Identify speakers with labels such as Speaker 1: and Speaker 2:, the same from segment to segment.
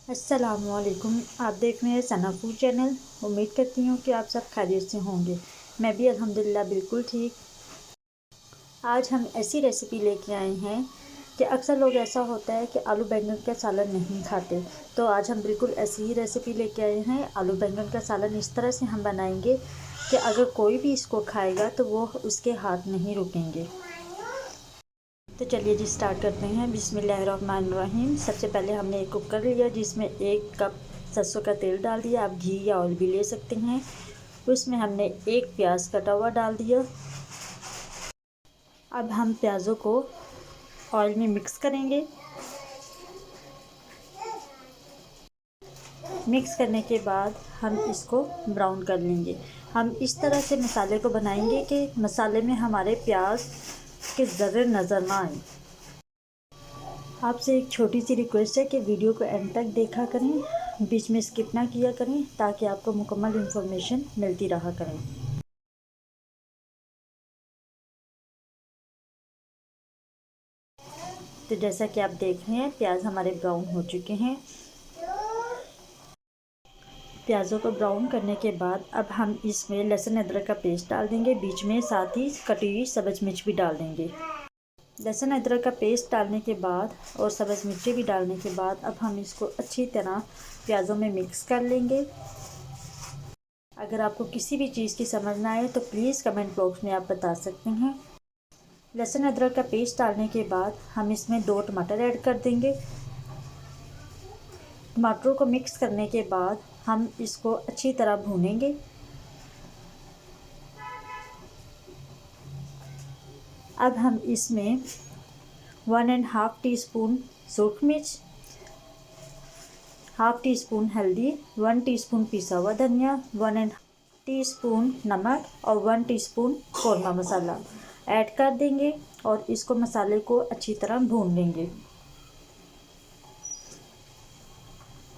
Speaker 1: अस्सलाम वालेकुम। आप देख रहे हैं सना फूड चैनल। उम्मीद करती हूँ कि आप सब खैरियत से होंगे। मैं भी अल्हम्दुलिल्लाह बिल्कुल ठीक। आज हम ऐसी रेसिपी लेके आए हैं कि अक्सर लोग ऐसा होता है कि आलू बैंगन का सालन नहीं खाते, तो आज हम बिल्कुल ऐसी ही रेसिपी लेके आए हैं। आलू बैंगन का सालन इस तरह से हम बनाएंगे कि अगर कोई भी इसको खाएगा तो वो उसके हाथ नहीं रुकेंगे। तो चलिए जी स्टार्ट करते हैं। बिस्मिल्लाहिर्रहमानिर्रहीम। सबसे पहले हमने एक कुकर लिया जिसमें 1 कप सरसों का तेल डाल दिया। आप घी या ऑयल भी ले सकते हैं। उसमें हमने 1 प्याज कटा हुआ डाल दिया। अब हम प्याज़ों को ऑयल में मिक्स करेंगे। मिक्स करने के बाद हम इसको ब्राउन कर लेंगे। हम इस तरह से मसाले को बनाएंगे कि मसाले में हमारे प्याज के ज़र्रे नज़र ना आए। आपसे एक छोटी सी रिक्वेस्ट है कि वीडियो को एंड तक देखा करें, बीच में स्किप ना किया करें, ताकि आपको मुकम्मल इन्फॉर्मेशन मिलती रहा करें। तो जैसा कि आप देख रहे हैं प्याज हमारे ब्राउन हो चुके हैं। प्याज़ों को ब्राउन करने के बाद अब हम इसमें लहसुन अदरक का पेस्ट डाल देंगे, बीच में साथ ही कटी हुई सब्ज़ मिर्च भी डाल देंगे। लहसुन अदरक का पेस्ट डालने के बाद और सब्ज़ मिर्ची भी डालने के बाद अब हम इसको अच्छी तरह प्याज़ों में मिक्स कर लेंगे। अगर आपको किसी भी चीज़ की समझ ना आए तो प्लीज़ कमेंट बॉक्स में आप बता सकते हैं। लहसुन अदरक का पेस्ट डालने के बाद हम इसमें 2 टमाटर ऐड कर देंगे। टमाटरों को मिक्स करने के बाद हम इसको अच्छी तरह भूनेंगे। अब हम इसमें 1.5 टीस्पून सूखी मिर्च, हाफ टी स्पून हल्दी, 1 टीस्पून पिसा हुआ धनिया, 1 टीस्पून नमक और 1 टीस्पून कौरमा मसाला ऐड कर देंगे और इसको मसाले को अच्छी तरह भून लेंगे।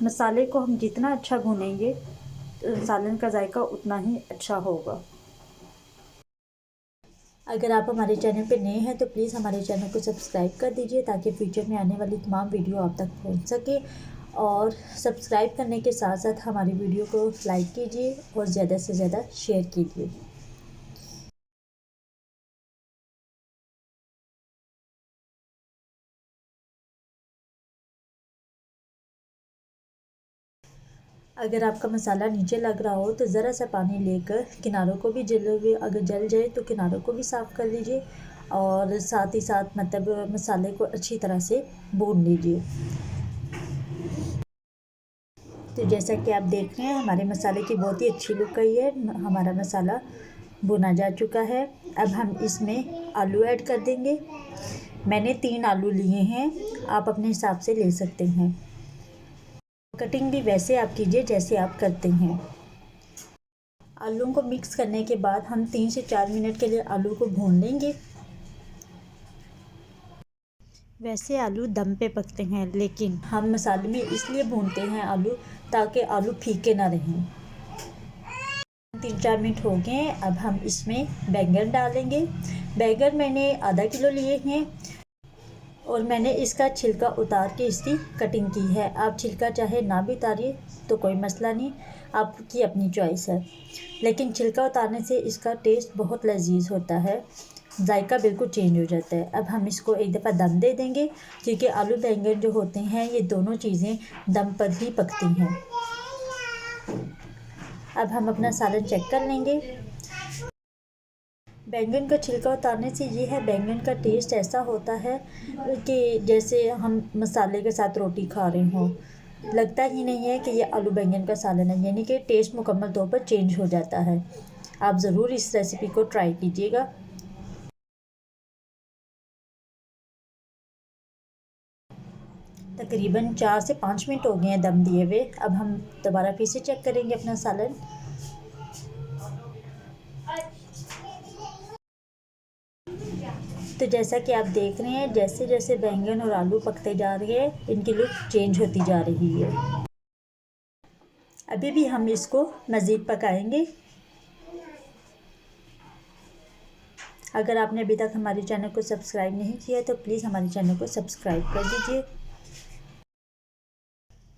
Speaker 1: मसाले को हम जितना अच्छा भूनेंगे सालन का जायका उतना ही अच्छा होगा। अगर आप हमारे चैनल पर नए हैं तो प्लीज़ हमारे चैनल को सब्सक्राइब कर दीजिए ताकि फ्यूचर में आने वाली तमाम वीडियो आप तक पहुंच सके। और सब्सक्राइब करने के साथ साथ हमारी वीडियो को लाइक कीजिए और ज़्यादा से ज़्यादा शेयर कीजिए। अगर आपका मसाला नीचे लग रहा हो तो ज़रा सा पानी लेकर किनारों को भी अगर जल जाए तो किनारों को भी साफ़ कर लीजिए और साथ ही साथ मतलब मसाले को अच्छी तरह से भून लीजिए। तो जैसा कि आप देख रहे हैं हमारे मसाले की बहुत ही अच्छी लुक आई है। हमारा मसाला भुना जा चुका है। अब हम इसमें आलू ऐड कर देंगे। मैंने 3 आलू लिए हैं, आप अपने हिसाब से ले सकते हैं। कटिंग भी वैसे आप कीजिए जैसे आप करते हैं। आलू को मिक्स करने के बाद हम 3 से 4 मिनट के लिए आलू को भून लेंगे। वैसे आलू दम पे पकते हैं, लेकिन हम मसाले में इसलिए भूनते हैं आलू ताकि आलू फीके ना रहें। 3-4 मिनट हो गए। अब हम इसमें बैंगन डालेंगे। बैंगन मैंने आधा किलो लिए हैं और मैंने इसका छिलका उतार के इसकी कटिंग की है। आप छिलका चाहे ना भी उतारिए तो कोई मसला नहीं, आपकी अपनी चॉइस है, लेकिन छिलका उतारने से इसका टेस्ट बहुत लजीज होता है, जायका बिल्कुल चेंज हो जाता है। अब हम इसको एक दफ़ा दम दे देंगे क्योंकि आलू बैंगन जो होते हैं ये दोनों चीज़ें दम पर ही पकती हैं। अब हम अपना सालन चेक कर लेंगे। बैंगन का छिलका उतारने से ये है, बैंगन का टेस्ट ऐसा होता है कि जैसे हम मसाले के साथ रोटी खा रहे हों, लगता ही नहीं है कि ये आलू बैंगन का सालन है, यानी कि टेस्ट मुकम्मल तौर पर चेंज हो जाता है। आप ज़रूर इस रेसिपी को ट्राई कीजिएगा। तकरीबन 4 से 5 मिनट हो गए हैं दम दिए हुए। अब हम दोबारा फिर से चेक करेंगे अपना सालन। तो जैसा कि आप देख रहे हैं जैसे जैसे बैंगन और आलू पकते जा रहे हैं इनकी लुक चेंज होती जा रही है। अभी भी हम इसको मज़ीद पकाएंगे। अगर आपने अभी तक हमारे चैनल को सब्सक्राइब नहीं किया तो प्लीज़ हमारे चैनल को सब्सक्राइब कर दीजिए।